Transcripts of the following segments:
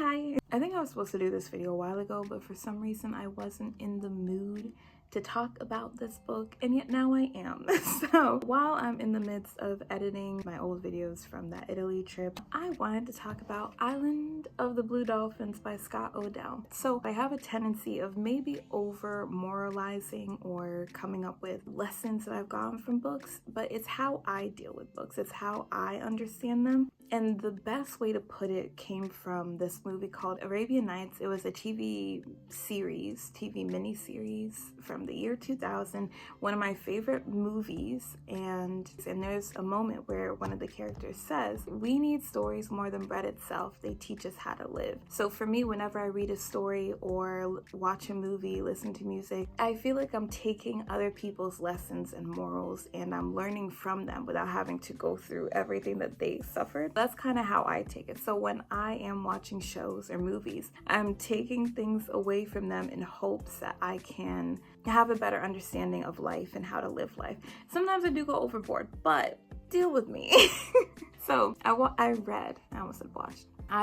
Hi. I think I was supposed to do this video a while ago, but for some reason I wasn't in the mood to talk about this book, and yet now I am. So while I'm in the midst of editing my old videos from that Italy trip, I wanted to talk about Island of the Blue Dolphins by Scott Odell. So I have a tendency of maybe over moralizing or coming up with lessons that I've gotten from books, but it's how I deal with books. It's how I understand them. And the best way to put it came from this movie called Arabian Nights. It was a TV miniseries from the year 2000, one of my favorite movies. And there's a moment where one of the characters says, "We need stories more than bread itself. They teach us how to live." So for me, whenever I read a story or watch a movie, listen to music, I feel like I'm taking other people's lessons and morals and I'm learning from them without having to go through everything that they suffered. That's kind of how I take it. So when I am watching shows or movies, I'm taking things away from them in hopes that I can have a better understanding of life and how to live life. Sometimes I do go overboard, but deal with me. So I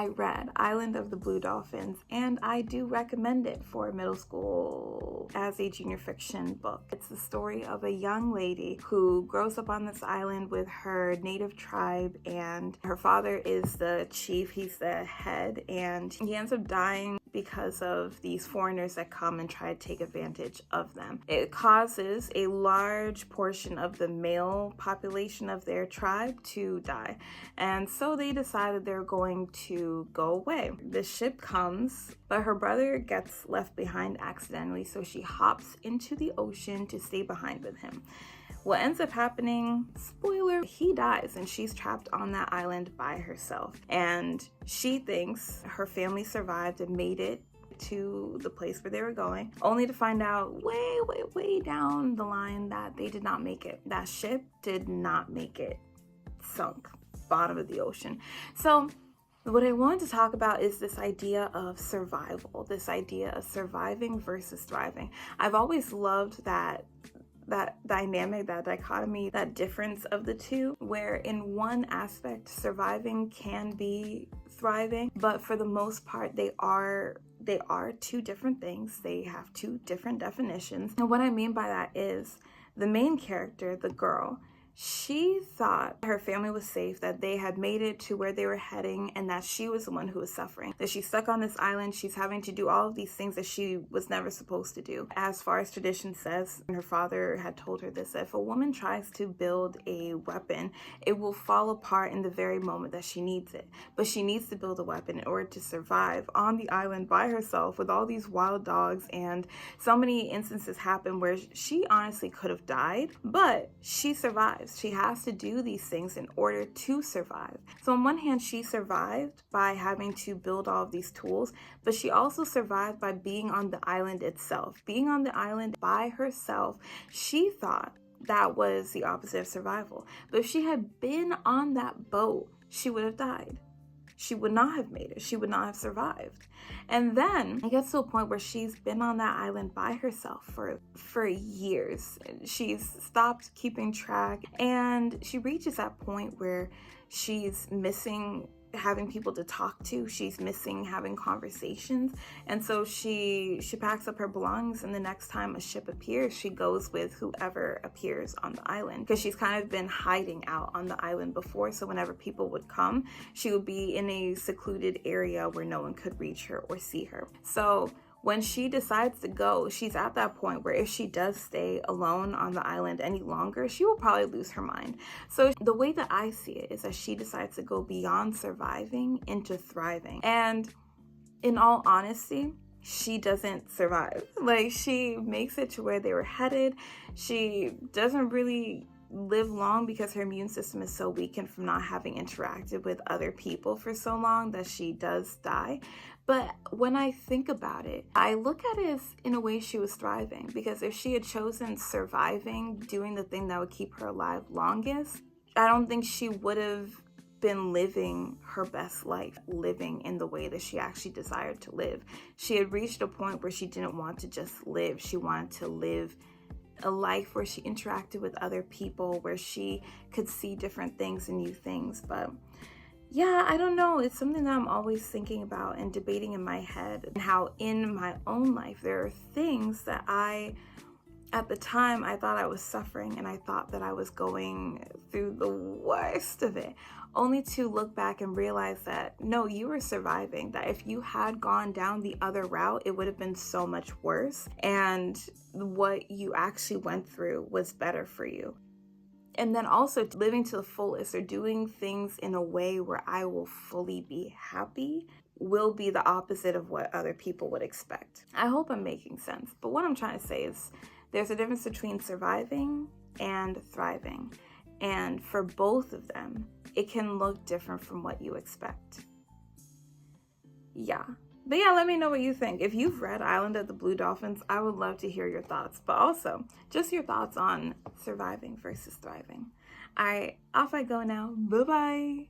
read Island of the Blue Dolphins, and I do recommend it for middle school as a junior fiction book. It's the story of a young lady who grows up on this island with her native tribe, and her father is the chief, he's the head, and he ends up dying because of these foreigners that come and try to take advantage of them. It causes a large portion of the male population of their tribe to die. And so they decided they're going to go away. The ship comes, but her brother gets left behind accidentally, so she hops into the ocean to stay behind with him. What ends up happening, spoiler, he dies and she's trapped on that island by herself. And she thinks her family survived and made it to the place where they were going, only to find out way down the line that they did not make it. That ship did not make it. Sunk, bottom of the ocean. So what I wanted to talk about is this idea of survival, this idea of surviving versus thriving. I've always loved that dynamic, that dichotomy, that difference of the two, where in one aspect surviving can be thriving, but for the most part they are two different things. They have two different definitions. And what I mean by that is the main character, the girl, she thought her family was safe, that they had made it to where they were heading, and that she was the one who was suffering. That she's stuck on this island, she's having to do all of these things that she was never supposed to do. As far as tradition says, and her father had told her this, that if a woman tries to build a weapon, it will fall apart in the very moment that she needs it. But she needs to build a weapon in order to survive on the island by herself with all these wild dogs, and so many instances happen where she honestly could have died, but she survived. She has to do these things in order to survive. So on one hand, she survived by having to build all of these tools, but she also survived by being on the island itself. Being on the island by herself, she thought that was the opposite of survival. But if she had been on that boat, she would have died. She would not have made it. She would not have survived. And then it gets to a point where she's been on that island by herself for years. She's stopped keeping track, and she reaches that point where she's missing having people to talk to. She's missing having conversations. And so she packs up her belongings, and the next time a ship appears, she goes with whoever appears on the island, because she's kind of been hiding out on the island before. So whenever people would come, she would be in a secluded area where no one could reach her or see her. So when she decides to go, she's at that point where if she does stay alone on the island any longer, she will probably lose her mind. So the way that I see it is that she decides to go beyond surviving into thriving. And in all honesty, she doesn't survive. Like, she makes it to where they were headed. She doesn't really live long because her immune system is so weakened from not having interacted with other people for so long that she does die. But when I think about it, I look at it as, in a way, she was thriving, because if she had chosen surviving, doing the thing that would keep her alive longest, I don't think she would have been living her best life, living in the way that she actually desired to live. She had reached a point where she didn't want to just live. She wanted to live a life where she interacted with other people, where she could see different things and new things. But yeah, I don't know. It's something that I'm always thinking about and debating in my head, and how in my own life there are things that at the time, I thought I was suffering and I thought that I was going through the worst of it, only to look back and realize that no, you were surviving. That if you had gone down the other route, it would have been so much worse. And what you actually went through was better for you. And then also living to the fullest, or doing things in a way where I will fully be happy, will be the opposite of what other people would expect. I hope I'm making sense. But what I'm trying to say is there's a difference between surviving and thriving. And for both of them, it can look different from what you expect. Yeah. But yeah, let me know what you think. If you've read Island of the Blue Dolphins, I would love to hear your thoughts, but also just your thoughts on surviving versus thriving. All right, off I go now. Bye-bye.